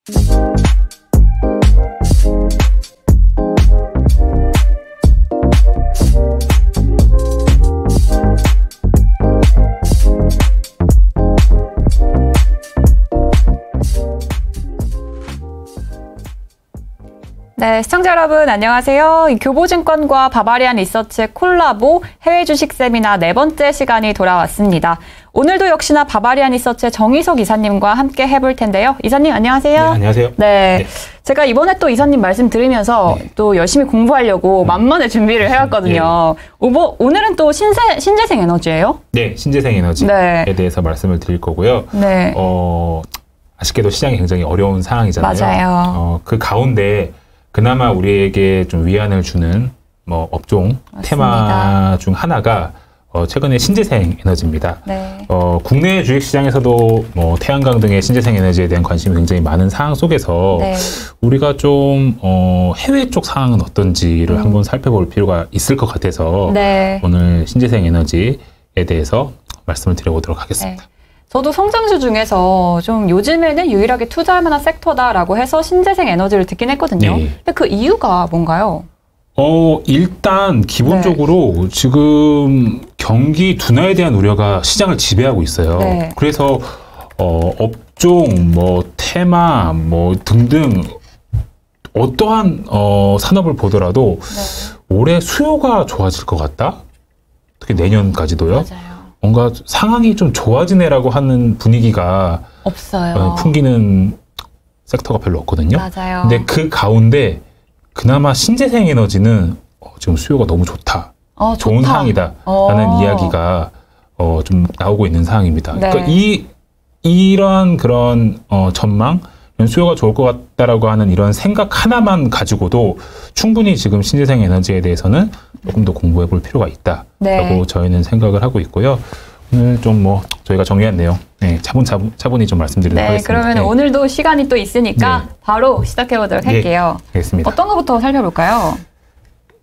네, 시청자 여러분 안녕하세요. 교보증권과 바바리안 리서치의 콜라보 해외 주식 세미나 4번째 시간이 돌아왔습니다. 오늘도 역시나 바바리안 리서치의 정희석 이사님과 함께 해볼 텐데요. 이사님 안녕하세요. 네, 안녕하세요. 네, 제가 이번에 또 이사님 말씀 들으면서 또 열심히 공부하려고 만만의 준비를 해왔거든요. 오늘은 또 신재생 에너지예요? 네, 신재생 에너지에 대해서 말씀을 드릴 거고요. 네. 아쉽게도 시장이 굉장히 어려운 상황이잖아요. 맞아요. 그 가운데 그나마 우리에게 좀 위안을 주는 업종 맞습니다. 테마 중 하나가 최근에 신재생 에너지입니다. 네. 국내 주식시장에서도 태양광 등의 신재생 에너지에 대한 관심이 굉장히 많은 상황 속에서 네. 우리가 좀 해외 쪽 상황은 어떤지를 한번 살펴볼 필요가 있을 것 같아서 네. 오늘 신재생 에너지에 대해서 말씀을 드려보도록 하겠습니다. 네. 저도 성장주 중에서 좀 요즘에는 유일하게 투자할 만한 섹터다라고 해서 신재생 에너지를 듣긴 했거든요. 네. 근데 그 이유가 뭔가요? 일단 기본적으로 지금 경기 둔화에 대한 우려가 시장을 지배하고 있어요. 네. 그래서 업종, 테마, 등등 어떠한 산업을 보더라도 올해 수요가 좋아질 것 같다. 특히 내년까지도요. 맞아요. 뭔가 상황이 좀 좋아지네라고 하는 분위기가 없어요. 풍기는 섹터가 별로 없거든요. 맞아요. 근데 그 가운데 그나마 신재생 에너지는 지금 수요가 너무 좋다. 좋은 좋다. 상황이다라는 이야기가 좀 나오고 있는 상황입니다. 네. 그러니까 이러한 그런 전망, 수요가 좋을 것 같다라고 하는 이런 생각 하나만 가지고도 충분히 지금 신재생 에너지에 대해서는 조금 더 공부해 볼 필요가 있다라고 네. 저희는 생각을 하고 있고요. 오늘 좀 저희가 정리한 내용 차분히 좀 말씀드리도록 네, 하겠습니다. 그러면 오늘도 시간이 또 있으니까 네. 바로 시작해 보도록 할게요. 알겠습니다. 어떤 것부터 살펴볼까요?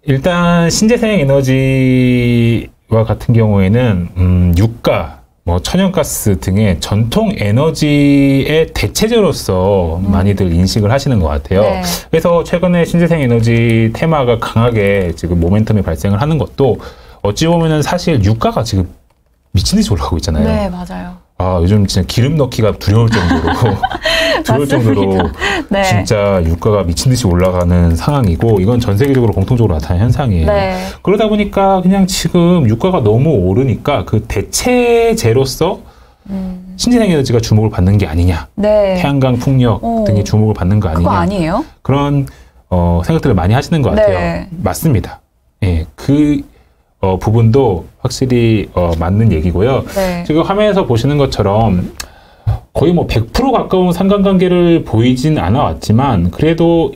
일단 신재생 에너지와 같은 경우에는 유가, 천연가스 등의 전통 에너지의 대체제로서 많이들 인식을 하시는 것 같아요. 네. 그래서 최근에 신재생 에너지 테마가 강하게 지금 모멘텀이 발생을 하는 것도 어찌 보면은 사실 유가가 지금 미친 듯이 올라가고 있잖아요. 네, 맞아요. 요즘 진짜 기름 넣기가 두려울 정도로 네. 진짜 유가가 미친 듯이 올라가는 상황이고 이건 전 세계적으로 공통적으로 나타나는 현상이에요. 네. 그러다 보니까 그냥 지금 유가가 너무 오르니까 그 대체제로서 신재생 에너지가 주목을 받는 게 아니냐. 네. 태양광, 풍력 등이 주목을 받는 거 아니냐. 그거 아니에요? 그런 생각들을 많이 하시는 것 같아요. 네. 맞습니다. 예, 부분도 확실히 맞는 얘기고요. 네. 지금 화면에서 보시는 것처럼 거의 100% 가까운 상관관계를 보이진 않아 왔지만 그래도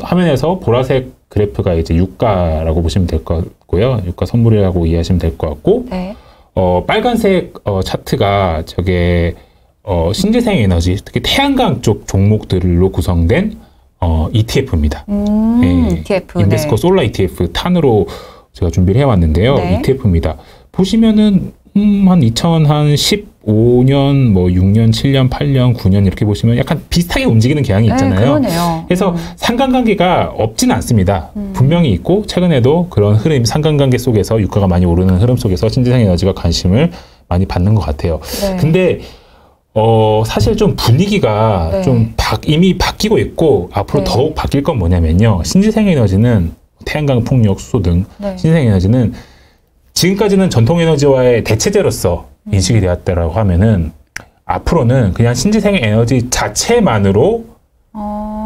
화면에서 보라색 그래프가 이제 유가라고 보시면 될 것 같고요. 유가 선물이라고 이해하시면 될 것 같고 네. 빨간색 차트가 저게 신재생 에너지, 특히 태양광 쪽 종목들로 구성된 ETF입니다. ETF. 인베스코 네. 솔라 ETF 탄으로 제가 준비를 해왔는데요. 네. ETF입니다. 보시면은 한 2015년, 6년, 7년, 8년, 9년 이렇게 보시면 약간 비슷하게 움직이는 경향이 있잖아요. 네, 그러네요. 그래서 상관관계가 없진 않습니다. 분명히 있고 최근에도 그런 흐름, 상관관계 속에서 유가가 많이 오르는 흐름 속에서 신재생 에너지가 관심을 많이 받는 것 같아요. 네. 근데 사실 좀 분위기가 네. 좀 이미 바뀌고 있고 앞으로 네. 더욱 바뀔 건 뭐냐면요. 신재생 에너지는 태양광, 풍력, 수소 등 네. 신재생 에너지는 지금까지는 전통 에너지와의 대체제로서 인식이 되었다라고 하면은 앞으로는 그냥 신재생 에너지 자체만으로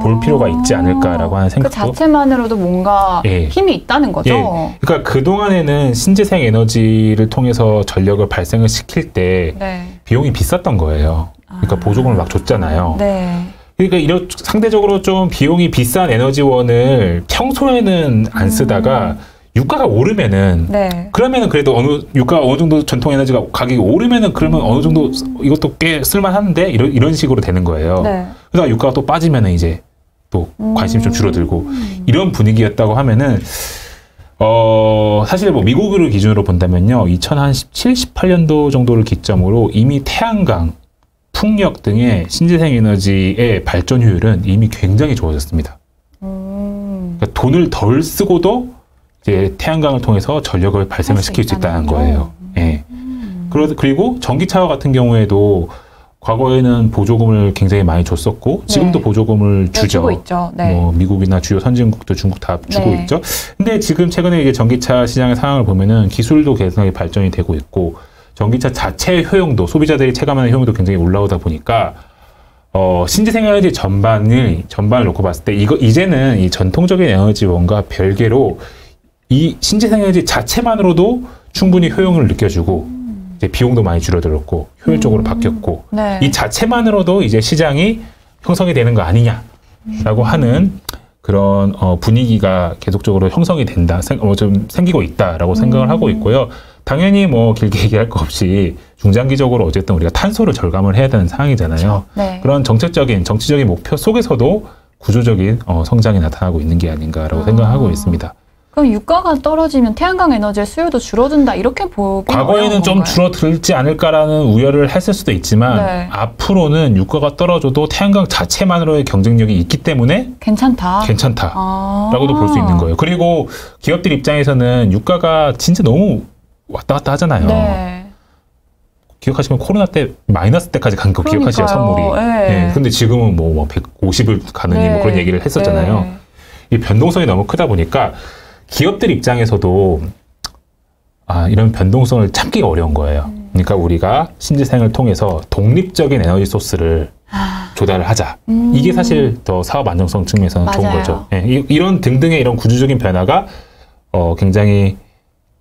볼 필요가 있지 않을까라고 하는 생각도. 그 자체만으로도 뭔가 예. 힘이 있다는 거죠. 예. 그러니까 그동안에는 신재생 에너지를 통해서 전력을 발생을 시킬 때 네. 비용이 비쌌던 거예요. 그러니까 보조금을 막 줬잖아요. 네. 그러니까 상대적으로 좀 비용이 비싼 에너지원을 평소에는 안 쓰다가 유가가 오르면은 네. 그러면은 그래도 유가가 어느 정도 전통 에너지가 가격이 오르면은 그러면 어느 정도 이것도 꽤 쓸만한데 이런 식으로 되는 거예요. 네. 그러다가 유가가 또 빠지면은 이제 또 관심이 좀 줄어들고 이런 분위기였다고 하면은 사실 미국을 기준으로 본다면요. 2017, 18년도 정도를 기점으로 이미 태양광 풍력 등의 신재생 에너지의 발전 효율은 이미 굉장히 좋아졌습니다. 그러니까 돈을 덜 쓰고도 이제 태양광을 통해서 전력을 발생을 시킬 수 있다는 거예요. 예. 그리고 전기차와 같은 경우에도 과거에는 보조금을 굉장히 많이 줬었고 지금도 보조금을 주죠. 주고 있죠. 뭐 미국이나 주요 선진국도 중국 다 주고 네. 있죠. 근데 지금 최근에 이제 전기차 시장의 상황을 보면은 기술도 계속 발전이 되고 있고 전기차 자체 효용도 소비자들이 체감하는 효용도 굉장히 올라오다 보니까 신재생 에너지 전반을 놓고 봤을 때 이제는 이 전통적인 에너지원과 별개로 이 신재생 에너지 자체만으로도 충분히 효용을 느껴주고 이제 비용도 많이 줄어들었고 효율적으로 바뀌었고 네. 이 자체만으로도 이제 시장이 형성이 되는 거 아니냐라고 하는 그런 분위기가 계속적으로 형성이 된다, 좀 생기고 있다라고 생각을 하고 있고요. 당연히 뭐 길게 얘기할 거 없이 중장기적으로 어쨌든 우리가 탄소를 절감을 해야 되는 상황이잖아요. 네. 그런 정치적인 목표 속에서도 구조적인 성장이 나타나고 있는 게 아닌가라고 생각하고 있습니다. 그럼 유가가 떨어지면 태양광 에너지의 수요도 줄어든다 이렇게 보기 과거에는 좀 줄어들지 않을까라는 우려를 했을 수도 있지만 네. 앞으로는 유가가 떨어져도 태양광 자체만으로의 경쟁력이 있기 때문에 괜찮다라고도 볼 수 있는 거예요. 그리고 기업들 입장에서는 유가가 진짜 너무 왔다 갔다 하잖아요. 네. 기억하시면 코로나 때 마이너스 때까지 간 거 기억하시죠, 선물이. 네. 근데 지금은 뭐 150을 가느니 뭐 그런 얘기를 했었잖아요. 네. 이 변동성이 너무 크다 보니까 기업들 입장에서도 이런 변동성을 참기가 어려운 거예요. 그러니까 우리가 신재생을 통해서 독립적인 에너지 소스를 조달을 하자. 이게 사실 더 사업 안정성 측면에서는 좋은 거죠. 이런 등등의 이런 구조적인 변화가 굉장히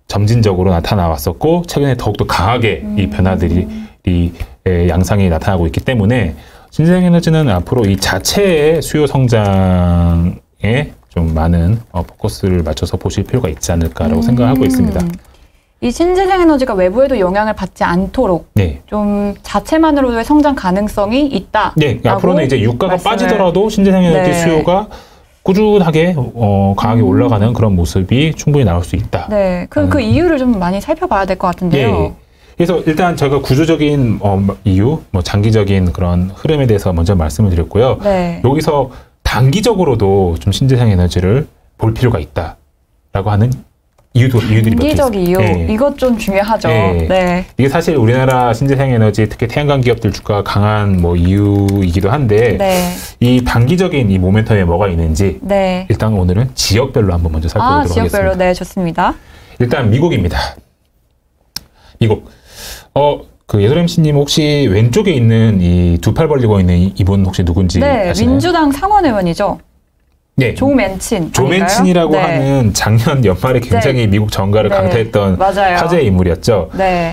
점진적으로 나타나왔었고 최근에 더욱더 강하게 이 변화들이 양상이 나타나고 있기 때문에 신재생 에너지는 앞으로 이 자체의 수요 성장에 좀 많은 포커스를 맞춰서 보실 필요가 있지 않을까라고 생각하고 있습니다. 이 신재생 에너지가 외부에도 영향을 받지 않도록 좀 자체만으로도의 성장 가능성이 있다. 네, 앞으로는 이제 유가가 빠지더라도 신재생 에너지 수요가 꾸준하게 강하게 올라가는 그런 모습이 충분히 나올 수 있다. 네, 그 이유를 좀 많이 살펴봐야 될 것 같은데요. 그래서 일단 저희가 구조적인 이유, 뭐 장기적인 그런 흐름에 대해서 먼저 말씀을 드렸고요. 여기서 단기적으로도 좀 신재생 에너지를 볼 필요가 있다라고 하는 이유들이 몇 개 있습니다. 단기적 이유, 이것 좀 중요하죠. 이게 사실 우리나라 신재생 에너지, 특히 태양광 기업들 주가가 강한 뭐 이유이기도 한데 이 단기적인 이 모멘텀에 뭐가 있는지 일단 오늘은 지역별로 한번 먼저 살펴보도록 지역별로 하겠습니다. 네, 좋습니다. 일단 미국입니다. 미국. 예솔 MC님 혹시 왼쪽에 있는 이 두 팔 벌리고 있는 이분 혹시 누군지 아시나요? 민주당 상원 의원이죠. 네. 조 맨친. 조 맨친이라고 하는 작년 연말에 굉장히 미국 정가를 강타했던 화제의 인물이었죠.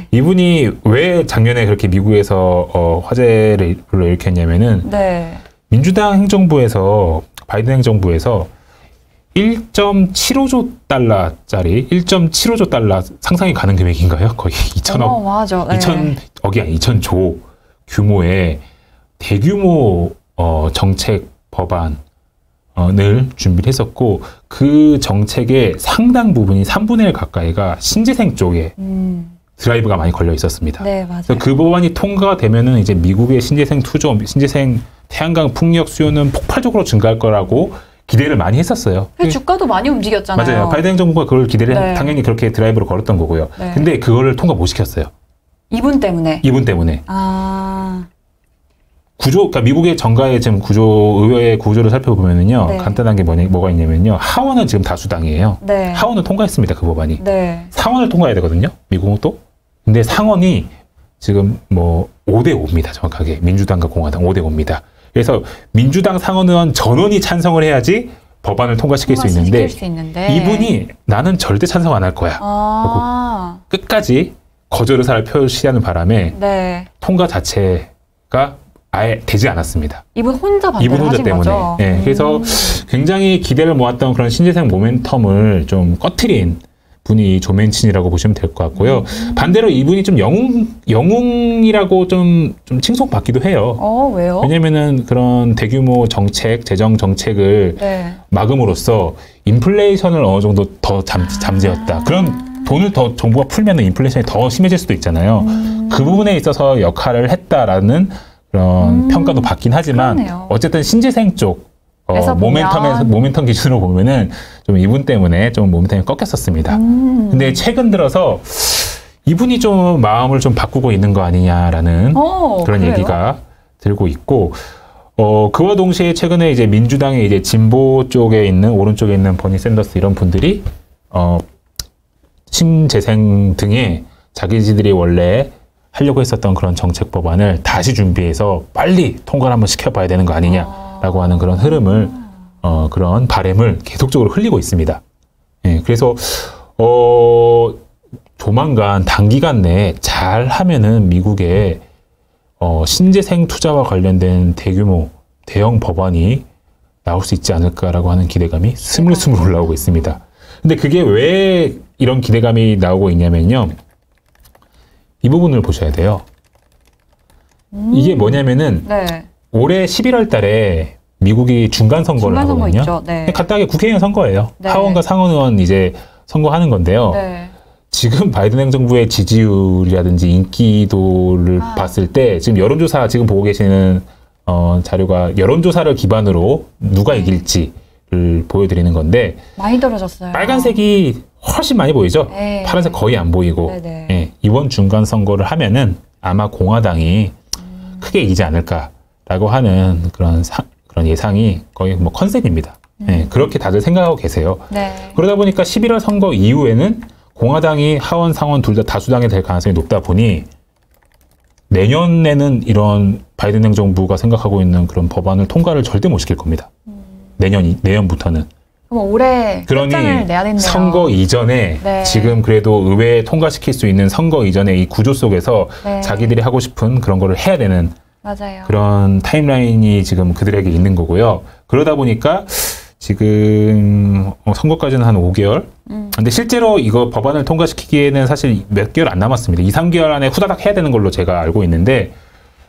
이분이 왜 작년에 그렇게 미국에서 화제를 일으켰냐면은 민주당 행정부에서 바이든 행정부에서 1.75조 달러짜리 1.75조 달러 상상이 가는 금액인가요? 거의 2천억, 2천억이 아니 2천조 규모의 대규모 정책 법안을 준비를 했었고 그 정책의 상당 부분이 3분의 1 가까이가 신재생 쪽에 드라이브가 많이 걸려 있었습니다. 그래서 그 법안이 통과가 되면은 이제 미국의 신재생 투조, 신재생 태양광 풍력 수요는 폭발적으로 증가할 거라고 기대를 많이 했었어요. 주가도 많이 움직였잖아요. 맞아요. 바이든 행정부가 그걸 기대를 당연히 그렇게 드라이브로 걸었던 거고요. 근데 그거를 통과 못 시켰어요. 이분 때문에. 그러니까 미국의 정가의 지금 의회의 구조를 살펴보면은요, 간단한 게 뭐가 있냐면요, 하원은 지금 다수당이에요. 하원은 통과했습니다, 그 법안이. 상원을 통과해야 되거든요, 미국은 또. 근데 상원이 지금 뭐 5대5입니다, 정확하게. 민주당과 공화당 5대5입니다. 그래서 민주당 상원 의원 전원이 찬성을 해야지 법안을 통과시킬 수 있는데 이분이 나는 절대 찬성 안 할 거야. 그리고 끝까지 거절의 사를 표시하는 바람에 통과 자체가 아예 되지 않았습니다. 이분 혼자 반대를 하신 때문에. 거죠? 그래서 굉장히 기대를 모았던 그런 신재생 모멘텀을 좀 꺼트린 분이 조 맨친이라고 보시면 될 것 같고요. 반대로 이분이 좀 영웅이라고 좀 칭송받기도 해요. 왜요? 왜냐면은 그런 대규모 재정 정책을 막음으로써 인플레이션을 어느 정도 더 잠재웠다. 그런 돈을 더 정부가 풀면은 인플레이션이 더 심해질 수도 있잖아요. 그 부분에 있어서 역할을 했다라는 그런 평가도 받긴 하지만 그러네요. 어쨌든 신재생 쪽 에서 모멘텀 기준으로 보면은 좀 이분 때문에 좀 모멘텀이 꺾였었습니다. 근데 최근 들어서 이분이 좀 마음을 좀 바꾸고 있는 거 아니냐라는 그런 그래요? 얘기가 들고 있고, 그와 동시에 최근에 이제 민주당의 이제 진보 쪽에 있는, 오른쪽에 있는 버니 샌더스 이런 분들이, 신재생 등의 자기들이 원래 하려고 했었던 그런 정책 법안을 다시 준비해서 빨리 통과를 한번 시켜봐야 되는 거 아니냐라고 하는 그런 흐름을, 그런 바램을 계속적으로 흘리고 있습니다. 예, 그래서, 조만간 단기간 내에 잘 하면은 미국에 신재생 투자와 관련된 대규모 대형 법안이 나올 수 있지 않을까라고 하는 기대감이 스물스물 올라오고 있습니다. 근데 그게 왜 이런 기대감이 나오고 있냐면요. 이 부분을 보셔야 돼요. 이게 뭐냐면은 네. 올해 11월 달에 미국이 중간 선거를 중간선거 하거든요. 있죠. 네. 간단하게 국회의원 선거예요. 네. 하원과 상원의원 이제 선거하는 건데요. 네. 지금 바이든 행정부의 지지율이라든지 인기도를 봤을 때 지금 여론조사 지금 보고 계시는 자료가 여론조사를 기반으로 누가 이길지를 보여드리는 건데 많이 떨어졌어요. 빨간색이 훨씬 많이 보이죠? 네. 파란색 거의 안 보이고 네네. 예, 이번 중간 선거를 하면은 아마 공화당이 크게 이기지 않을까라고 하는 그런 예상이 거의 뭐 컨셉입니다. 예, 그렇게 다들 생각하고 계세요. 네. 그러다 보니까 11월 선거 이후에는 공화당이 하원, 상원 둘 다 다수당이 될 가능성이 높다 보니 내년에는 이런 바이든 행정부가 생각하고 있는 그런 법안을 통과를 절대 못 시킬 겁니다. 내년부터는. 그럼 올해 그러니 결정을 내야 됐네요. 선거 이전에 네. 지금 그래도 의회에 통과시킬 수 있는 선거 이전에 이 구조 속에서 네. 자기들이 하고 싶은 그런 거를 해야 되는 맞아요. 그런 타임라인이 지금 그들에게 있는 거고요. 그러다 보니까 지금 선거까지는 한 5개월. 근데 실제로 이거 법안을 통과시키기에는 사실 몇 개월 안 남았습니다. 2, 3개월 안에 후다닥 해야 되는 걸로 제가 알고 있는데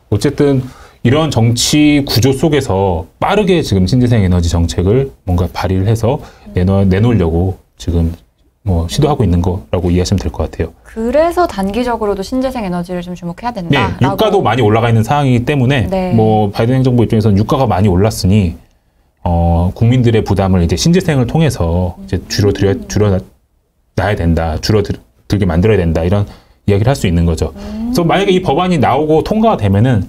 어쨌든 이런 정치 구조 속에서 빠르게 지금 신재생 에너지 정책을 뭔가 발의를 해서 내놓으려고 지금 뭐 시도하고 있는 거라고 이해하시면 될 것 같아요. 그래서 단기적으로도 신재생 에너지를 좀 주목해야 된다. 네, 유가도 많이 올라가 있는 상황이기 때문에 네. 뭐 바이든 행정부 입장에서는 유가가 많이 올랐으니 국민들의 부담을 이제 신재생을 통해서 이제 줄여놔야 된다, 줄어들게 만들어야 된다 이런 이야기를 할 수 있는 거죠. 그래서 만약에 이 법안이 나오고 통과가 되면은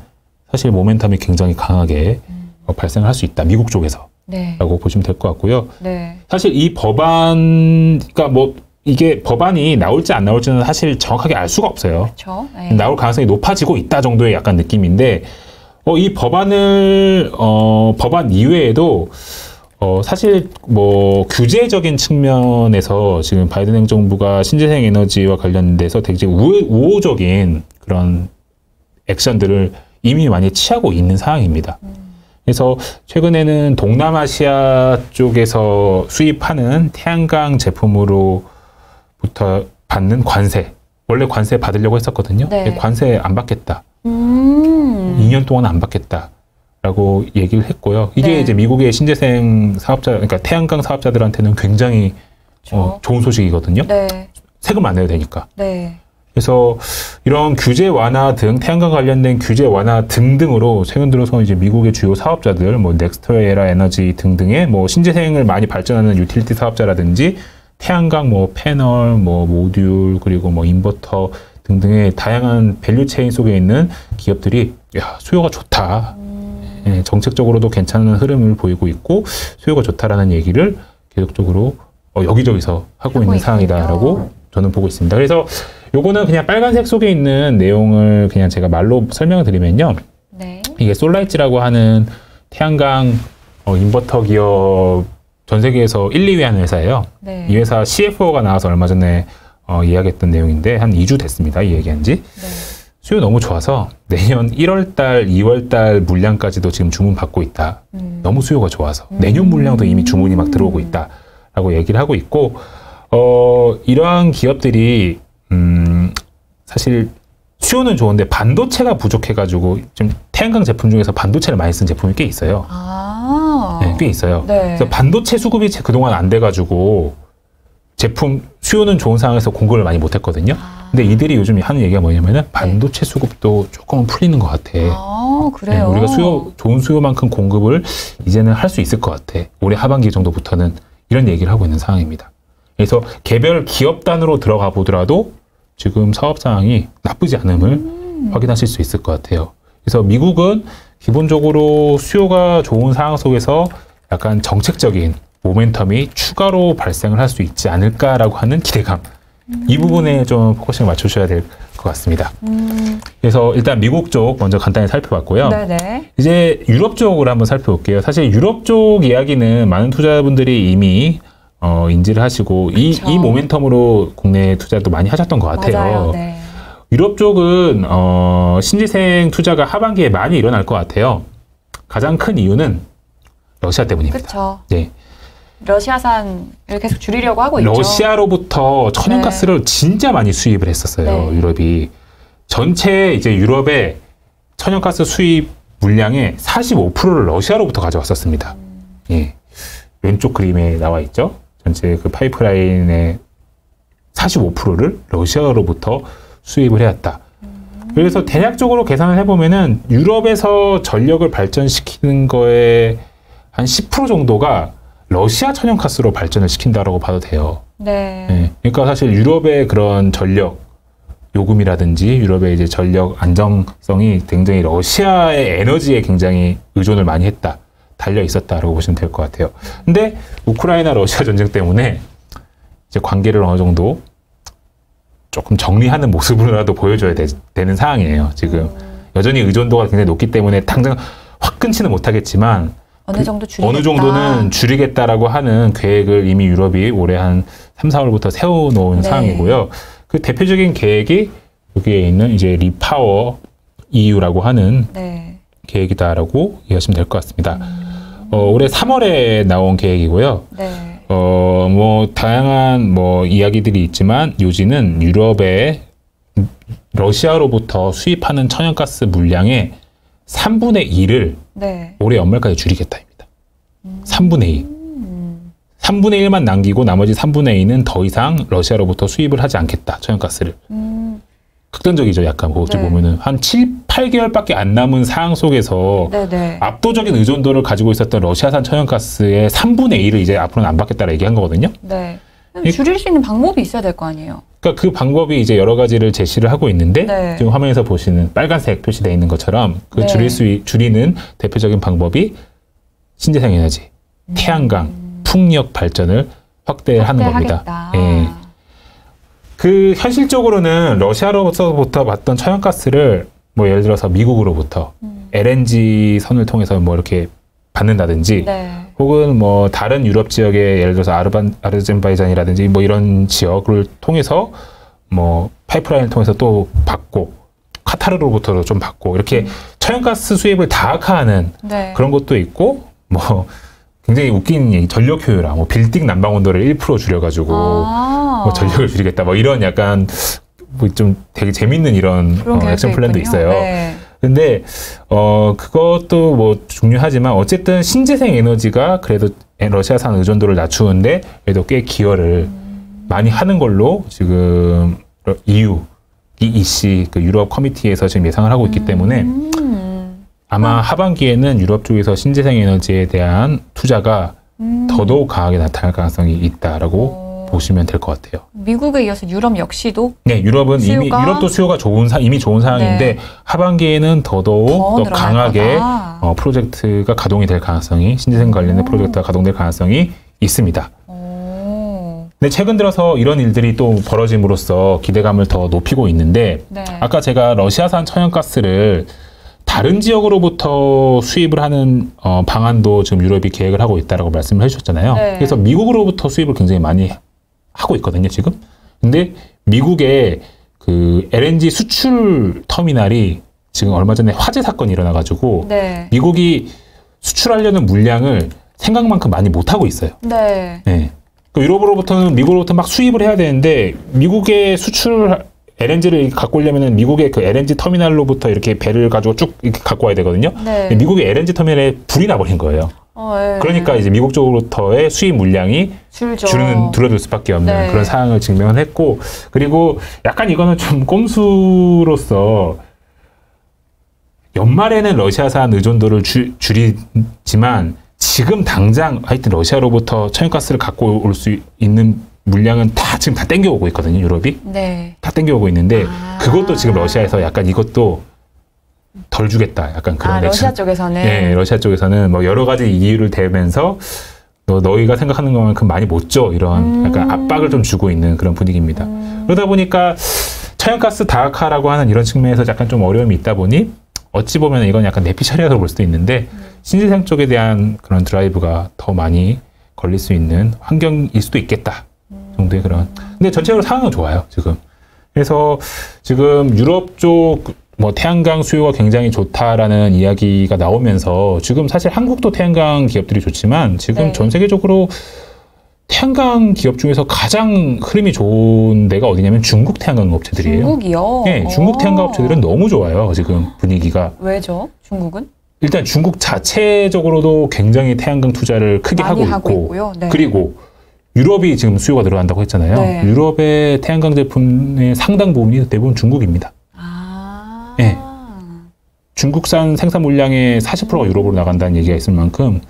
사실 모멘텀이 굉장히 강하게 발생을 할 수 있다, 미국 쪽에서. 네. 라고 보시면 될 것 같고요. 네. 사실 이 법안, 그러니까 뭐 이게 법안이 나올지 안 나올지는 사실 정확하게 알 수가 없어요. 그렇죠. 네. 나올 가능성이 높아지고 있다 정도의 약간 느낌인데, 이 법안을, 법안 이외에도, 사실 뭐 규제적인 측면에서 지금 바이든 행정부가 신재생 에너지와 관련돼서 되게 우호적인 그런 액션들을 이미 많이 취하고 있는 상황입니다. 그래서 최근에는 동남아시아 쪽에서 수입하는 태양광 제품으로부터 받는 관세, 원래 관세 받으려고 했었거든요. 네. 관세 안 받겠다. 2년 동안 안 받겠다라고 얘기를 했고요. 이게 네. 이제 미국의 신재생 사업자, 그러니까 태양광 사업자들한테는 굉장히 그렇죠. 좋은 소식이거든요. 네. 세금 안 내도 되니까. 네. 그래서 이런 규제 완화 등 태양광 관련된 규제 완화 등등으로 최근 들어서 이제 미국의 주요 사업자들, 뭐 넥스트에라 에너지 등등의 뭐 신재생을 많이 발전하는 유틸리티 사업자라든지 태양광 뭐 패널, 뭐 모듈 그리고 뭐 인버터 등등의 다양한 밸류 체인 속에 있는 기업들이 야, 수요가 좋다. 예, 정책적으로도 괜찮은 흐름을 보이고 있고 수요가 좋다라는 얘기를 계속적으로 여기저기서 하고 있는 상황이다라고 저는 보고 있습니다. 그래서 요거는 그냥 빨간색 속에 있는 내용을 그냥 제가 말로 설명을 드리면요. 네. 이게 솔라이츠라고 하는 태양광 인버터 기업 전 세계에서 1, 2위 하는 회사예요. 네. 이 회사 CFO가 나와서 얼마 전에 이야기했던 내용인데 한 2주 됐습니다. 이 얘기한 지. 네. 수요 너무 좋아서 내년 1월 달, 2월 달 물량까지도 지금 주문 받고 있다. 너무 수요가 좋아서 내년 물량도 이미 주문이 막 들어오고 있다라고 얘기를 하고 있고 이러한 기업들이 사실 수요는 좋은데 반도체가 부족해가지고 좀 태양광 제품 중에서 반도체를 많이 쓴 제품이 꽤 있어요. 네, 꽤 있어요. 네. 그래서 반도체 수급이 그동안 안 돼가지고 제품 수요는 좋은 상황에서 공급을 많이 못했거든요. 근데 이들이 요즘 하는 얘기가 뭐냐면은 반도체 수급도 조금은 풀리는 것 같아. 아, 그래요? 우리가 좋은 수요만큼 공급을 이제는 할 수 있을 것 같아. 올해 하반기 정도부터는 이런 얘기를 하고 있는 상황입니다. 그래서 개별 기업 단으로 들어가 보더라도 지금 사업 상황이 나쁘지 않음을 확인하실 수 있을 것 같아요. 그래서 미국은 기본적으로 수요가 좋은 상황 속에서 약간 정책적인 모멘텀이 추가로 발생을 할 수 있지 않을까라고 하는 기대감. 이 부분에 좀 포커싱을 맞추셔야 될 것 같습니다. 그래서 일단 미국 쪽 먼저 간단히 살펴봤고요. 네네. 이제 유럽 쪽으로 한번 살펴볼게요. 사실 유럽 쪽 이야기는 많은 투자분들이 이미 인지를 하시고 이 모멘텀으로 국내 투자도 많이 하셨던 것 같아요. 맞아요. 네. 유럽 쪽은 신재생 투자가 하반기에 많이 일어날 것 같아요. 가장 큰 이유는 러시아 때문입니다. 그렇죠. 네. 러시아산을 계속 줄이려고 하고 있죠. 러시아로부터 천연가스를 진짜 많이 수입을 했었어요. 유럽이. 전체 이제 유럽의 천연가스 수입 물량의 45%를 러시아로부터 가져왔었습니다. 예. 왼쪽 그림에 나와 있죠. 전체 그 파이프라인의 45%를 러시아로부터 수입을 해왔다. 그래서 대략적으로 계산을 해보면은 유럽에서 전력을 발전시키는 거에 한 10% 정도가 러시아 천연가스로 발전을 시킨다라고 봐도 돼요. 네. 네. 그러니까 사실 유럽의 그런 전력 요금이라든지 유럽의 이제 전력 안정성이 굉장히 러시아의 에너지에 굉장히 의존을 많이 했다. 달려 있었다라고 보시면 될 것 같아요. 근데 우크라이나 러시아 전쟁 때문에 이제 관계를 어느 정도 조금 정리하는 모습으로라도 보여줘야 되는 상황이에요. 지금 여전히 의존도가 굉장히 높기 때문에 당장 확 끊지는 못하겠지만 어느 정도 줄이겠다. 어느 정도는 줄이겠다라고 하는 계획을 이미 유럽이 올해 한 3, 4월부터 세워놓은 상황이고요. 그 대표적인 계획이 여기에 있는 이제 리파워 EU라고 하는 계획이다라고 이해하시면 될 것 같습니다. 올해 3월에 나온 계획이고요. 네. 뭐 다양한 뭐 이야기들이 있지만 요지는 유럽의 러시아로부터 수입하는 천연가스 물량의 3분의 1을 올해 연말까지 줄이겠다입니다. 3분의 2. 3분의 1만 남기고 나머지 3분의 2는 더 이상 러시아로부터 수입을 하지 않겠다. 천연가스를. 극단적이죠. 약간 어찌 보면은 한 7, 8개월밖에 안 남은 상황 속에서 압도적인 의존도를 가지고 있었던 러시아산 천연가스의 3분의 1을 이제 앞으로는 안 받겠다라 얘기한 거거든요. 네. 줄일 수 있는 방법이 있어야 될 거 아니에요. 그러니까 그 방법이 이제 여러 가지를 제시를 하고 있는데 지금 화면에서 보시는 빨간색 표시되어 있는 것처럼 그 줄이는 대표적인 방법이 신재생 에너지, 태양광, 풍력 발전을 확대하는 겁니다. 예. 그 현실적으로는 러시아로부터 받던 천연가스를 뭐 예를 들어서 미국으로부터 LNG 선을 통해서 뭐 이렇게 받는다든지 혹은 뭐 다른 유럽 지역의 예를 들어서 아르젠바이잔이라든지 뭐 이런 지역을 통해서 뭐 파이프라인을 통해서 또 받고 카타르로부터도 좀 받고 이렇게 천연가스 수입을 다각화하는 그런 것도 있고 뭐 굉장히 웃긴 전력 효율화, 뭐 빌딩 난방 온도를 1% 줄여가지고 뭐 전력을 줄이겠다, 뭐 이런 약간 뭐 좀 되게 재밌는 이런 액션 플랜도 있어요. 근데 그것도 뭐 중요하지만 어쨌든 신재생 에너지가 그래도 러시아산 의존도를 낮추는데 그래도 꽤 기여를 많이 하는 걸로 지금 EU, EEC 그 유럽 커미티에서 지금 예상을 하고 있기 때문에 아마 하반기에는 유럽 쪽에서 신재생 에너지에 대한 투자가 더더욱 강하게 나타날 가능성이 있다라고 보시면 될 것 같아요. 미국에 이어서 유럽 역시도? 네, 유럽은 유럽도 수요가 이미 좋은 상황인데 하반기에는 더더욱 더 강하게 프로젝트가 가동이 될 가능성이 신재생 관련된 프로젝트가 가동될 가능성이 있습니다. 근데 최근 들어서 이런 일들이 또 벌어짐으로써 기대감을 더 높이고 있는데 아까 제가 러시아산 천연가스를 다른 지역으로부터 수입을 하는 방안도 지금 유럽이 계획을 하고 있다라고 말씀을 해주셨잖아요. 그래서 미국으로부터 수입을 굉장히 많이 하고 있거든요, 지금. 근데 미국의 그 LNG 수출 터미널이 지금 얼마 전에 화재 사건이 일어나가지고 미국이 수출하려는 물량을 생각만큼 많이 못하고 있어요. 유럽으로부터는 미국으로부터 막 수입을 해야 되는데 미국의 수출 LNG를 갖고 오려면 미국의 그 LNG 터미널로부터 이렇게 배를 가지고 쭉 이렇게 갖고 와야 되거든요. 미국의 LNG 터미널에 불이 나버린 거예요. 네. 그러니까 이제 미국 쪽으로부터의 수입 물량이 줄어들 수밖에 없는 네. 그런 상황을 증명을 했고, 그리고 약간 이거는 좀 꼼수로서 연말에는 러시아산 의존도를 줄이지만 지금 당장 하여튼 러시아로부터 천연가스를 갖고 올 수 있는 물량은 다 지금 다 땡겨오고 있거든요. 유럽이 네. 다 땡겨오고 있는데 그것도 지금 러시아에서 약간 이것도 덜 주겠다. 약간 그런 러시아 쪽에서는. 네, 러시아 쪽에서는 뭐 여러 가지 이유를 대면서 너희가 생각하는 것만큼 많이 못 줘. 이런 약간 압박을 좀 주고 있는 그런 분위기입니다. 그러다 보니까 천연가스 다각화라고 하는 이런 측면에서 약간 좀 어려움이 있다 보니 어찌 보면 이건 약간 내피 처리라고 볼 수도 있는데 신재생 쪽에 대한 그런 드라이브가 더 많이 걸릴 수 있는 환경일 수도 있겠다. 정도의 그런. 근데 전체적으로 상황은 좋아요, 지금. 그래서 지금 유럽 쪽 뭐 태양광 수요가 굉장히 좋다라는 이야기가 나오면서 지금 사실 한국도 태양광 기업들이 좋지만 지금 네. 전 세계적으로 태양광 기업 중에서 가장 흐름이 좋은 데가 어디냐면 중국 태양광 업체들이에요. 중국이요? 네, 중국 태양광 업체들은 너무 좋아요, 지금 분위기가. 왜죠? 중국은? 일단 중국 자체적으로도 굉장히 태양광 투자를 크게 하고 있고, 네. 그리고 유럽이 지금 수요가 늘어난다고 했잖아요. 네. 유럽의 태양광 제품의 상당 부분이 대부분 중국입니다. 네. 중국산 생산 물량의 40%가 유럽으로 나간다는 얘기가 있을 만큼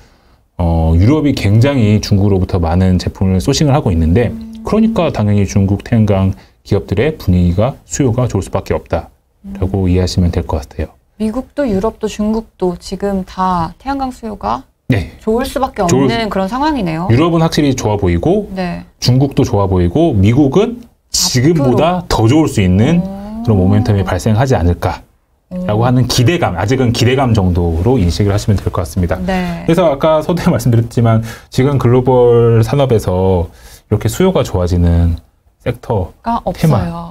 유럽이 굉장히 중국으로부터 많은 제품을 소싱을 하고 있는데 그러니까 당연히 중국 태양광 기업들의 분위기가 수요가 좋을 수밖에 없다라고 이해하시면 될 것 같아요. 미국도 유럽도 중국도 지금 다 태양광 수요가 네. 좋을 수밖에 없는 그런 상황이네요. 유럽은 확실히 좋아 보이고 네. 중국도 좋아 보이고 미국은 지금보다 더 좋을 수 있는 그런 모멘텀이 발생하지 않을까라고 하는 기대감, 아직은 기대감 정도로 인식을 하시면 될 것 같습니다. 네. 그래서 아까 서두에 말씀드렸지만 지금 글로벌 산업에서 이렇게 수요가 좋아지는 섹터가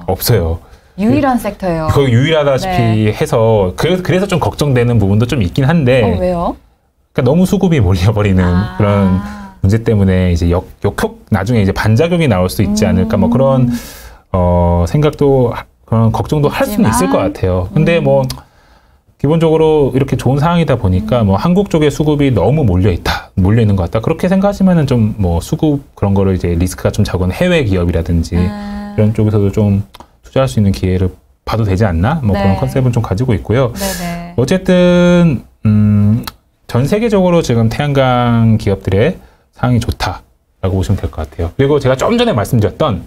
없어요. 유일한 섹터예요. 거의 유일하다시피 해서 그래서 좀 걱정되는 부분도 좀 있긴 한데 왜요? 그러니까 너무 수급이 몰려버리는 그런 문제 때문에 이제 역효 나중에 이제 반작용이 나올 수 있지 않을까 뭐 그런 생각도 그런 걱정도 할 수는 있을 것 같아요. 근데 뭐 기본적으로 이렇게 좋은 상황이다 보니까 뭐 한국 쪽에 수급이 너무 몰려 있는 것 같다. 그렇게 생각하시면은 좀 뭐 수급 그런 거를 이제 리스크가 좀 작은 해외 기업이라든지 이런 쪽에서도 좀 투자할 수 있는 기회를 봐도 되지 않나? 뭐 그런 컨셉은 좀 가지고 있고요. 네네. 어쨌든 전 세계적으로 지금 태양광 기업들의 상황이 좋다라고 보시면 될 것 같아요. 그리고 제가 좀 전에 말씀드렸던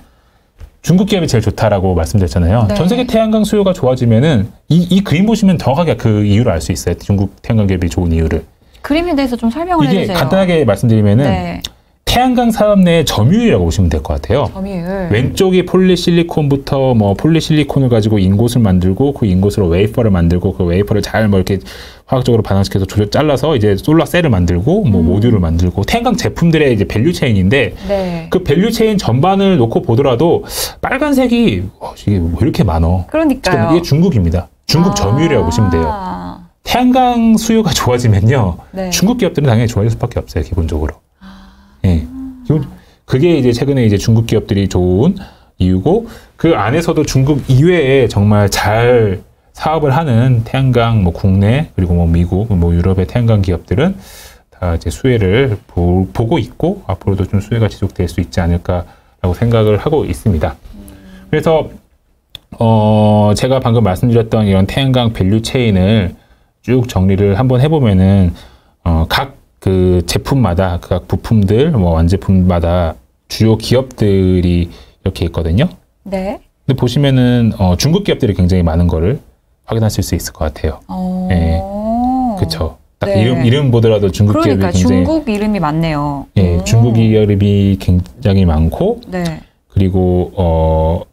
중국 기업이 제일 좋다라고 말씀드렸잖아요. 네. 전 세계 태양광 수요가 좋아지면은 이 그림 보시면 정확하게 그 이유를 알 수 있어요. 중국 태양광 기업이 좋은 이유를. 그림에 대해서 좀 설명을 이게 해주세요. 간단하게 말씀드리면은 태양광 사업 내의 점유율이라고 보시면 될 것 같아요. 점유율. 왼쪽이 폴리실리콘부터 뭐 폴리실리콘을 가지고 인곳을 만들고 그 인곳으로 웨이퍼를 만들고 그 웨이퍼를 잘 뭐 이렇게 화학적으로 반응시켜서 잘라서 이제 솔라 셀을 만들고 뭐 모듈을 만들고 태양광 제품들의 이제 밸류 체인인데 그 밸류 체인 전반을 놓고 보더라도 빨간색이 이게 왜 이렇게 많어? 그러니까요. 이게 중국입니다. 중국 점유율이라고 보시면 돼요. 태양광 수요가 좋아지면요. 중국 기업들은 당연히 좋아질 수밖에 없어요. 기본적으로. 예. 그게 이제 최근에 이제 중국 기업들이 좋은 이유고 그 안에서도 중국 이외에 정말 잘 사업을 하는 태양광 뭐 국내 그리고 뭐 미국 뭐 유럽의 태양광 기업들은 다 이제 수혜를 보고 있고 앞으로도 좀 수혜가 지속될 수 있지 않을까라고 생각을 하고 있습니다. 그래서 제가 방금 말씀드렸던 이런 태양광 밸류 체인을 쭉 정리를 한번 해보면은 각 그 제품마다 각 부품들 뭐 완제품마다 주요 기업들이 이렇게 있거든요. 네. 근데 보시면은 중국 기업들이 굉장히 많은 거를 확인하실 수 있을 것 같아요. 예, 그렇죠. 딱 이름 보더라도 중국 기업이 굉장히 중국 이름이 많네요. 예, 중국 기업이 굉장히 많고, 그리고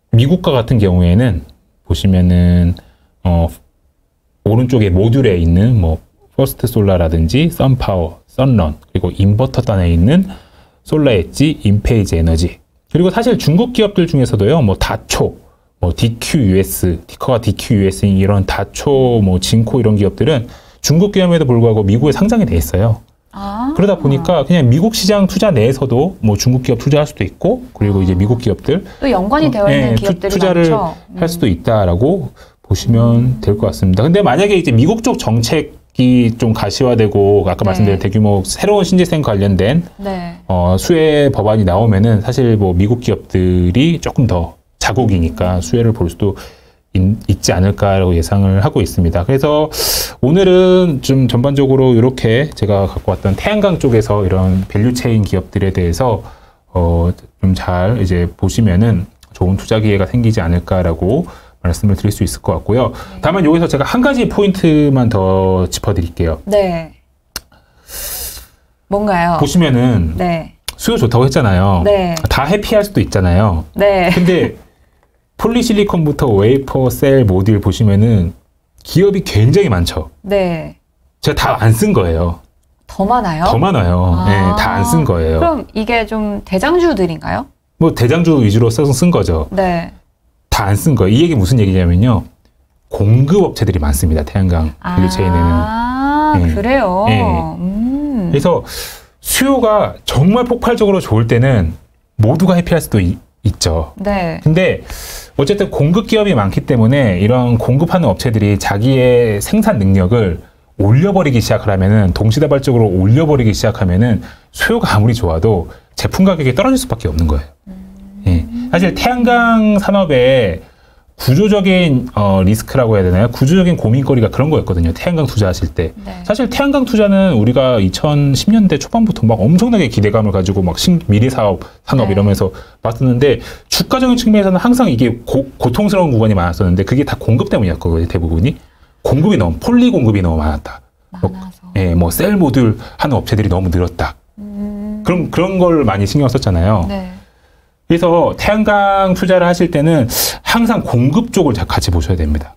미국과 같은 경우에는 보시면은 오른쪽에 모듈에 있는 뭐 퍼스트 솔라라든지 썬파워, 썬런 그리고 인버터 단에 있는 솔라엣지, 인페이지 에너지 그리고 사실 중국 기업들 중에서도요 뭐 다초, 뭐 DQUS, 티커가 DQUS 이런 다초, 뭐 진코 이런 기업들은 중국 기업에도 불구하고 미국에 상장이 돼 있어요. 그러다 보니까 그냥 미국 시장 투자 내에서도 뭐 중국 기업 투자할 수도 있고 그리고 이제 미국 기업들 또 연관이 되어 있는 기업들이 투자를 많죠. 할 수도 있다라고 보시면 될 것 같습니다. 근데 만약에 이제 미국 쪽 정책 좀 가시화되고 아까 말씀드린 대규모 새로운 신재생 관련된 수혜 법안이 나오면은 사실 뭐 미국 기업들이 조금 더 자국이니까 수혜를 볼 수도 있지 않을까라고 예상을 하고 있습니다. 그래서 오늘은 좀 전반적으로 이렇게 제가 갖고 왔던 태양광 쪽에서 이런 밸류체인 기업들에 대해서 좀 잘 이제 보시면은 좋은 투자 기회가 생기지 않을까라고 말씀을 드릴 수 있을 것 같고요. 다만 여기서 제가 한 가지 포인트만 더 짚어드릴게요. 네. 뭔가요? 보시면은 수요 좋다고 했잖아요. 다 해피할 수도 있잖아요. 근데 폴리실리콘부터 웨이퍼, 셀, 모듈 보시면은 기업이 굉장히 많죠. 제가 다 안 쓴 거예요. 더 많아요? 더 많아요. 네, 다 안 쓴 거예요. 그럼 이게 좀 대장주들인가요? 뭐 대장주 위주로 쓴 거죠. 다 안 쓴 거예요. 이 얘기 무슨 얘기냐면요. 공급 업체들이 많습니다. 태양광 밸류체인에는. 그래요? 그래서 수요가 정말 폭발적으로 좋을 때는 모두가 해피할 수도 있죠. 근데 어쨌든 공급 기업이 많기 때문에 이런 공급하는 업체들이 자기의 생산 능력을 올려버리기 시작하면은 동시다발적으로 올려버리기 시작하면은 수요가 아무리 좋아도 제품 가격이 떨어질 수밖에 없는 거예요. 사실 태양광 산업의 구조적인 리스크라고 해야 되나요? 구조적인 고민거리가 그런 거였거든요. 태양광 투자하실 때. 사실 태양광 투자는 우리가 2010년대 초반부터 막 엄청나게 기대감을 가지고 막 미래 산업 이러면서 봤었는데 주가적인 측면에서는 항상 이게 고통스러운 구간이 많았었는데 그게 다 공급 때문이었거든요. 대부분이. 공급이 폴리 공급이 너무 많았다. 뭐 셀 모듈 하는 업체들이 너무 늘었다. 그런 걸 많이 신경 썼잖아요. 그래서 태양광 투자를 하실 때는 항상 공급 쪽을 같이 보셔야 됩니다.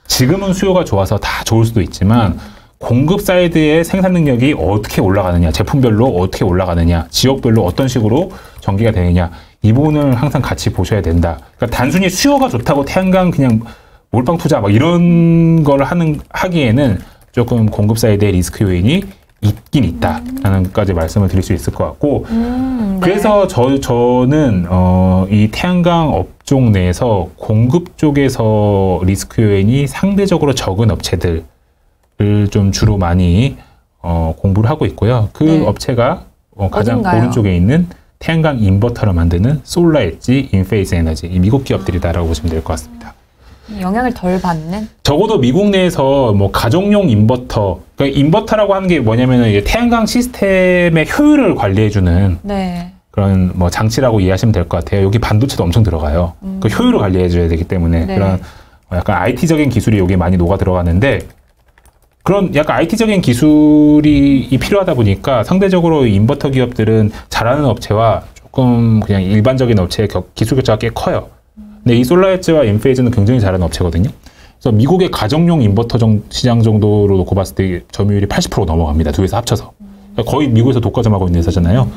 지금은 수요가 좋아서 다 좋을 수도 있지만 공급 사이드의 생산 능력이 어떻게 올라가느냐, 제품별로 어떻게 올라가느냐, 지역별로 어떤 식으로 전개가 되느냐 이 부분을 항상 같이 보셔야 된다. 그러니까 단순히 수요가 좋다고 태양광 그냥 몰빵 투자 막 이런 걸 하기에는 조금 공급 사이드의 리스크 요인이 있긴 있다라는 것까지 말씀을 드릴 수 있을 것 같고 그래서 저는 이 태양광 업종 내에서 공급 쪽에서 리스크 요인이 상대적으로 적은 업체들을 좀 주로 많이 공부를 하고 있고요. 그 업체가 가장 어딘가요? 오른쪽에 있는 태양광 인버터를 만드는 솔라엣지, 인페이즈 에너지 이 미국 기업들이다라고 보시면 될 것 같습니다. 영향을 덜 받는? 적어도 미국 내에서 뭐 가정용 인버터, 그러니까 인버터라고 하는 게 뭐냐면은 이제 태양광 시스템의 효율을 관리해주는 그런 뭐 장치라고 이해하시면 될 것 같아요. 여기 반도체도 엄청 들어가요. 그 효율을 관리해줘야 되기 때문에 그런 약간 IT적인 기술이 여기에 많이 녹아 들어가는데 그런 약간 IT적인 기술이 필요하다 보니까 상대적으로 인버터 기업들은 잘하는 업체와 조금 그냥 일반적인 업체의 기술 격차가 꽤 커요. 근데 이 솔라엣지와 인페이즈는 굉장히 잘하는 업체거든요. 그래서 미국의 가정용 인버터 시장 정도로 놓고 봤을 때 점유율이 80% 넘어갑니다. 두 회사 합쳐서. 그러니까 거의 미국에서 독과점하고 있는 회사잖아요.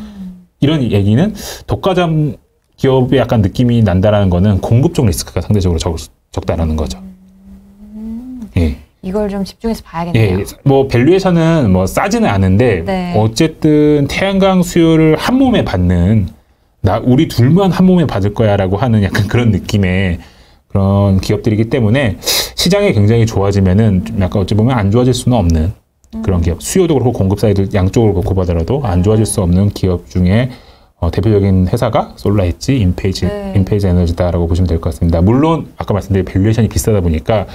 이런 얘기는 독과점 기업의 약간 느낌이 난다라는 거는 공급 쪽 리스크가 상대적으로 적다라는 거죠. 이걸 좀 집중해서 봐야겠네요. 뭐 밸류에이션은 뭐 싸지는 않은데 어쨌든 태양광 수요를 한 몸에 받는 우리 둘만 한 몸에 받을 거야라고 하는 약간 그런 느낌의 그런 기업들이기 때문에 시장이 굉장히 좋아지면은 좀 약간 어찌 보면 안 좋아질 수는 없는 그런 기업. 수요도 그렇고 공급 사이드 양쪽으로 그렇고 보더라도 안 좋아질 수 없는 기업 중에 대표적인 회사가 솔라엣지, 인페이즈 에너지다라고 보시면 될 것 같습니다. 물론 아까 말씀드린 밸류에이션이 비싸다 보니까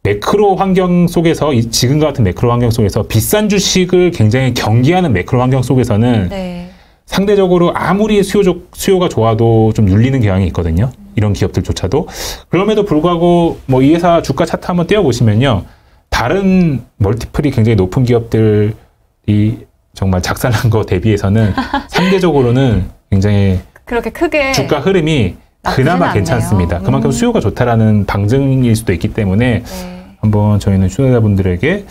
매크로 환경 속에서 지금과 같은 매크로 환경 속에서 비싼 주식을 굉장히 경계하는 매크로 환경 속에서는 상대적으로 아무리 수요가 좋아도 좀 눌리는 경향이 있거든요. 이런 기업들조차도. 그럼에도 불구하고 뭐 이 회사 주가 차트 한번 떼어보시면요. 다른 멀티플이 굉장히 높은 기업들이 정말 작살난 거 대비해서는 상대적으로는 굉장히 그렇게 크게 주가 흐름이 그나마 괜찮습니다. 그만큼 수요가 좋다라는 방증일 수도 있기 때문에 한번 저희는 투자자분들에게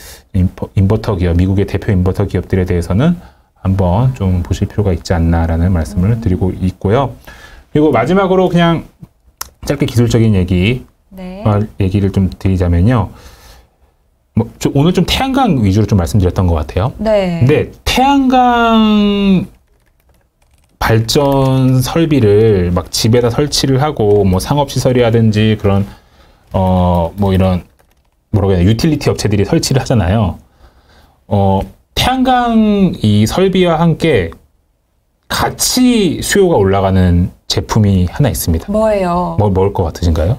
인버터 기업, 미국의 대표 인버터 기업들에 대해서는 한번 좀 보실 필요가 있지 않나라는 말씀을 드리고 있고요. 그리고 마지막으로 그냥 짧게 기술적인 얘기를 좀 드리자면요. 뭐 오늘 좀 태양광 위주로 좀 말씀드렸던 것 같아요. 근데 태양광 발전 설비를 막 집에다 설치를 하고 뭐 상업시설이라든지 그런 뭐 이런 뭐라고 해야 되나, 유틸리티 업체들이 설치를 하잖아요. 태양광 이 설비와 함께 같이 수요가 올라가는 제품이 하나 있습니다. 뭐예요? 뭘 것 같으신가요?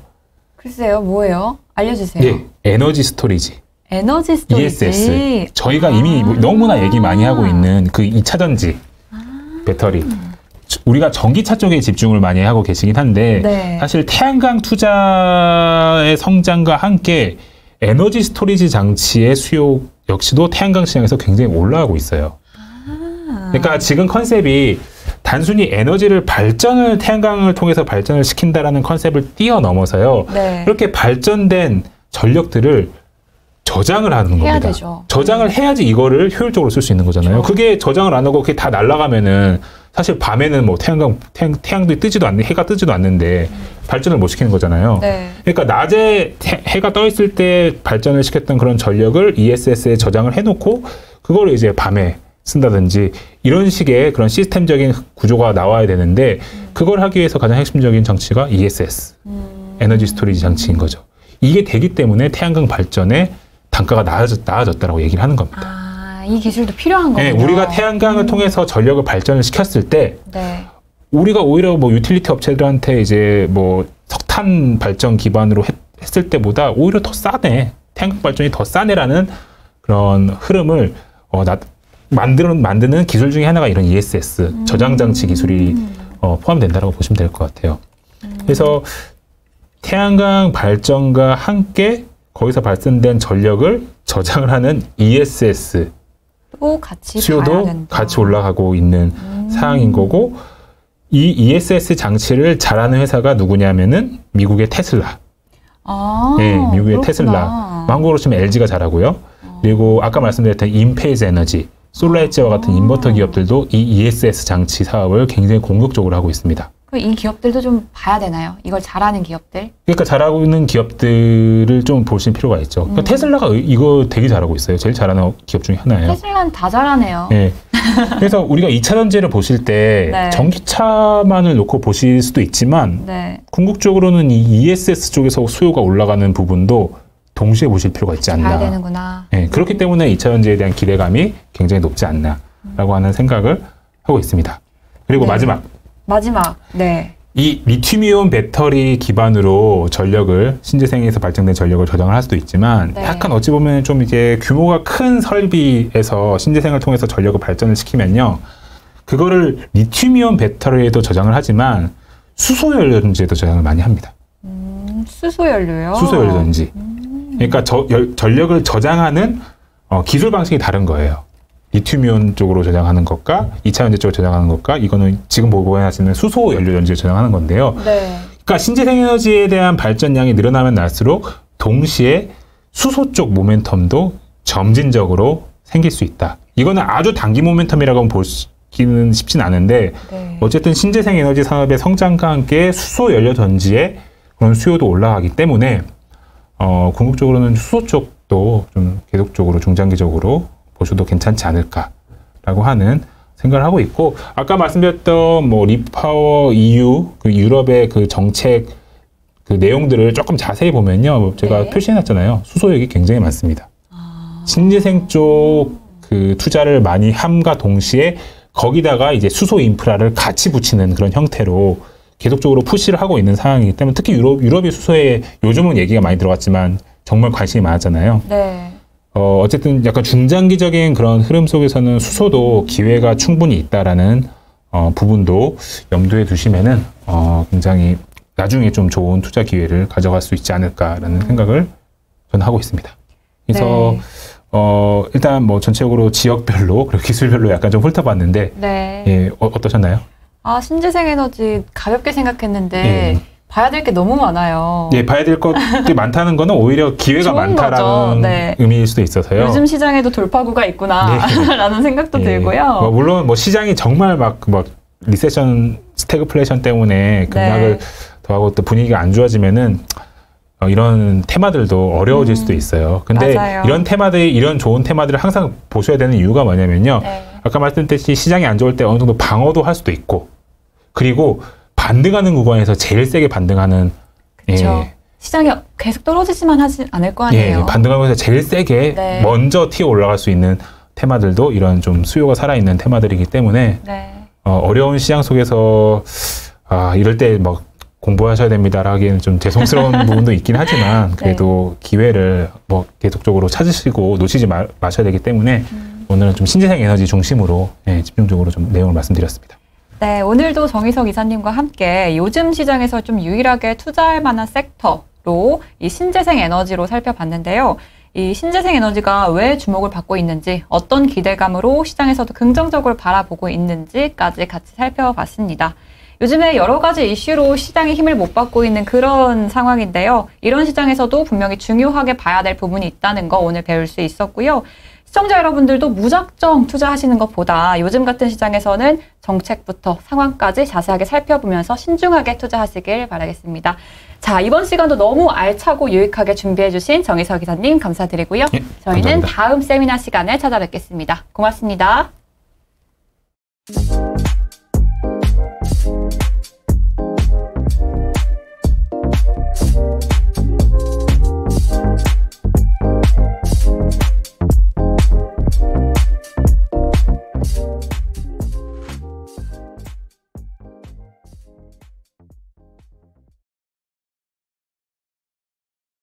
글쎄요, 뭐예요? 알려주세요. 네, 에너지 스토리지. 에너지 스토리지. ESS. 저희가 이미 너무나 얘기 많이 하고 있는 그 2차 전지 배터리. 우리가 전기차 쪽에 집중을 많이 하고 계시긴 한데 네. 사실 태양광 투자의 성장과 함께 에너지 스토리지 장치의 수요 역시도 태양광 시장에서 굉장히 올라가고 있어요. 그러니까 지금 컨셉이 단순히 에너지를 태양광을 통해서 발전을 시킨다라는 컨셉을 뛰어넘어서요. 네. 이렇게 발전된 전력들을 저장을 하는 해야 겁니다. 되죠. 저장을 해야지 이거를 효율적으로 쓸 수 있는 거잖아요. 그렇죠. 그게 저장을 안 하고 그게 다 날아가면은 사실 밤에는 뭐 태양도 뜨지도 않는, 해가 뜨지도 않는데 발전을 못 시키는 거잖아요. 네. 그러니까 낮에 해가 떠 있을 때 발전을 시켰던 그런 전력을 ESS에 저장을 해놓고 그거를 이제 밤에 쓴다든지 이런 식의 그런 시스템적인 구조가 나와야 되는데 그걸 하기 위해서 가장 핵심적인 장치가 ESS, 에너지 스토리지 장치인 거죠. 이게 되기 때문에 태양광 발전에 단가가 나아졌다라고 얘기를 하는 겁니다. 아, 이 기술도 필요한 거군요. 네, 우리가 태양광을 통해서 전력을 발전을 시켰을 때 네. 우리가 오히려 뭐 유틸리티 업체들한테 이제 뭐 석탄 발전 기반으로 했을 때보다 오히려 더 싸네. 태양광 발전이 더 싸네라는 그런 흐름을 만드는 기술 중에 하나가 이런 ESS 저장 장치 기술이 포함된다라고 보시면 될 것 같아요. 그래서 태양광 발전과 함께 거기서 발생된 전력을 저장을 하는 ESS 또 같이 수요도 봐야 된다. 같이 올라가고 있는 상황인 거고 이 ESS 장치를 잘하는 회사가 누구냐면은 미국의 테슬라. 아, 네, 미국의 그렇구나. 테슬라. 한국으로 치면 LG가 잘하고요. 그리고 아까 말씀드렸던 인페이즈 에너지, 솔라엣지와 같은 인버터 기업들도 이 ESS 장치 사업을 굉장히 공격적으로 하고 있습니다. 그럼 이 기업들도 좀 봐야 되나요? 이걸 잘하는 기업들? 그러니까 잘하고 있는 기업들을 좀 보실 필요가 있죠. 그러니까 테슬라가 이거 되게 잘하고 있어요. 제일 잘하는 기업 중에 하나예요. 테슬라는 다 잘하네요. 네. 그래서 우리가 2차 전지를 보실 때 네. 전기차만을 놓고 보실 수도 있지만 네. 궁극적으로는 이 ESS 쪽에서 수요가 올라가는 부분도 동시에 보실 필요가 있지 않나. 봐야 되는구나. 네, 그렇기 때문에 2차 전지에 대한 기대감이 굉장히 높지 않나라고 하는 생각을 하고 있습니다. 그리고 네. 마지막. 네. 이 리튬이온 배터리 기반으로 신재생에서 발전된 전력을 저장을 할 수도 있지만 네. 약간 어찌 보면 좀 이게 규모가 큰 설비에서 신재생을 통해서 전력을 발전을 시키면요. 그거를 리튬이온 배터리에도 저장을 하지만 수소연료전지에도 저장을 많이 합니다. 수소연료요? 수소연료전지. 그러니까 전력을 저장하는 기술 방식이 다른 거예요. 리튬이온 쪽으로 저장하는 것과 2차 전지 쪽으로 저장하는 것과 이거는 지금 보고하시는 수소 연료 전지에 저장하는 건데요. 네. 그러니까 신재생 에너지에 대한 발전량이 늘어나면 날수록 동시에 수소 쪽 모멘텀도 점진적으로 생길 수 있다. 이거는 아주 단기 모멘텀이라고 보기는 쉽진 않은데 네. 어쨌든 신재생 에너지 산업의 성장과 함께 수소 연료 전지의 그런 수요도 올라가기 때문에 궁극적으로는 수소 쪽도 좀 계속적으로 중장기적으로 보셔도 괜찮지 않을까라고 하는 생각을 하고 있고 아까 말씀드렸던 뭐 리파워 EU 그 유럽의 그 정책 그 내용들을 조금 자세히 보면요 제가 네. 표시해놨잖아요. 수소액이 굉장히 많습니다. 신재생 쪽 그 투자를 많이 함과 동시에 거기다가 이제 수소 인프라를 같이 붙이는 그런 형태로 계속적으로 푸시를 하고 있는 상황이기 때문에 특히 유럽의 수소에 요즘은 얘기가 많이 들어갔지만 정말 관심이 많았잖아요. 네. 어쨌든 약간 중장기적인 그런 흐름 속에서는 수소도 기회가 충분히 있다라는 부분도 염두에 두시면은 굉장히 나중에 좀 좋은 투자 기회를 가져갈 수 있지 않을까라는 생각을 저는 하고 있습니다. 그래서 네. 일단 뭐 전체적으로 지역별로 그리고 기술별로 약간 좀 훑어봤는데 네. 예, 어떠셨나요? 아, 신재생 에너지 가볍게 생각했는데 예. 봐야 될 게 너무 많아요. 예, 봐야 될 것들이 많다는 거는 오히려 기회가 좋은 많다라는 거죠. 네. 의미일 수도 있어서요. 요즘 시장에도 돌파구가 있구나 라는 생각도 예. 들고요. 물론 뭐 시장이 정말 막 리세션, 스태그플레이션 때문에 급락을 더하고 또 분위기가 안 좋아지면은 이런 테마들도 어려워질 수도 있어요. 근데 맞아요. 이런 좋은 테마들을 항상 보셔야 되는 이유가 뭐냐면요. 네. 아까 말씀드렸듯이 시장이 안 좋을 때 어느 정도 방어도 할 수도 있고 그리고 반등하는 구간에서 제일 세게 반등하는 그쵸. 시장이 계속 떨어지지만 하지 않을 거 아니에요. 예, 반등하면서 제일 세게 네. 먼저 튀어 올라갈 수 있는 테마들도 이런 좀 수요가 살아있는 테마들이기 때문에 네. 어려운 시장 속에서 이럴 때 막 공부하셔야 됩니다라 하기에는 좀 죄송스러운 부분도 있긴 하지만 그래도 기회를 뭐 계속적으로 찾으시고 놓치지 마셔야 되기 때문에 오늘은 좀 신재생 에너지 중심으로 집중적으로 좀 내용을 말씀드렸습니다. 네, 오늘도 정희석 이사님과 함께 요즘 시장에서 좀 유일하게 투자할 만한 섹터로 이 신재생 에너지로 살펴봤는데요. 이 신재생 에너지가 왜 주목을 받고 있는지, 어떤 기대감으로 시장에서도 긍정적으로 바라보고 있는지까지 같이 살펴봤습니다. 요즘에 여러 가지 이슈로 시장이 힘을 못 받고 있는 그런 상황인데요. 이런 시장에서도 분명히 중요하게 봐야 될 부분이 있다는 거 오늘 배울 수 있었고요. 시청자 여러분들도 무작정 투자하시는 것보다 요즘 같은 시장에서는 정책부터 상황까지 자세하게 살펴보면서 신중하게 투자하시길 바라겠습니다. 자, 이번 시간도 너무 알차고 유익하게 준비해 주신 정희석 이사님 감사드리고요. 예, 저희는 감사합니다. 다음 세미나 시간에 찾아뵙겠습니다. 고맙습니다.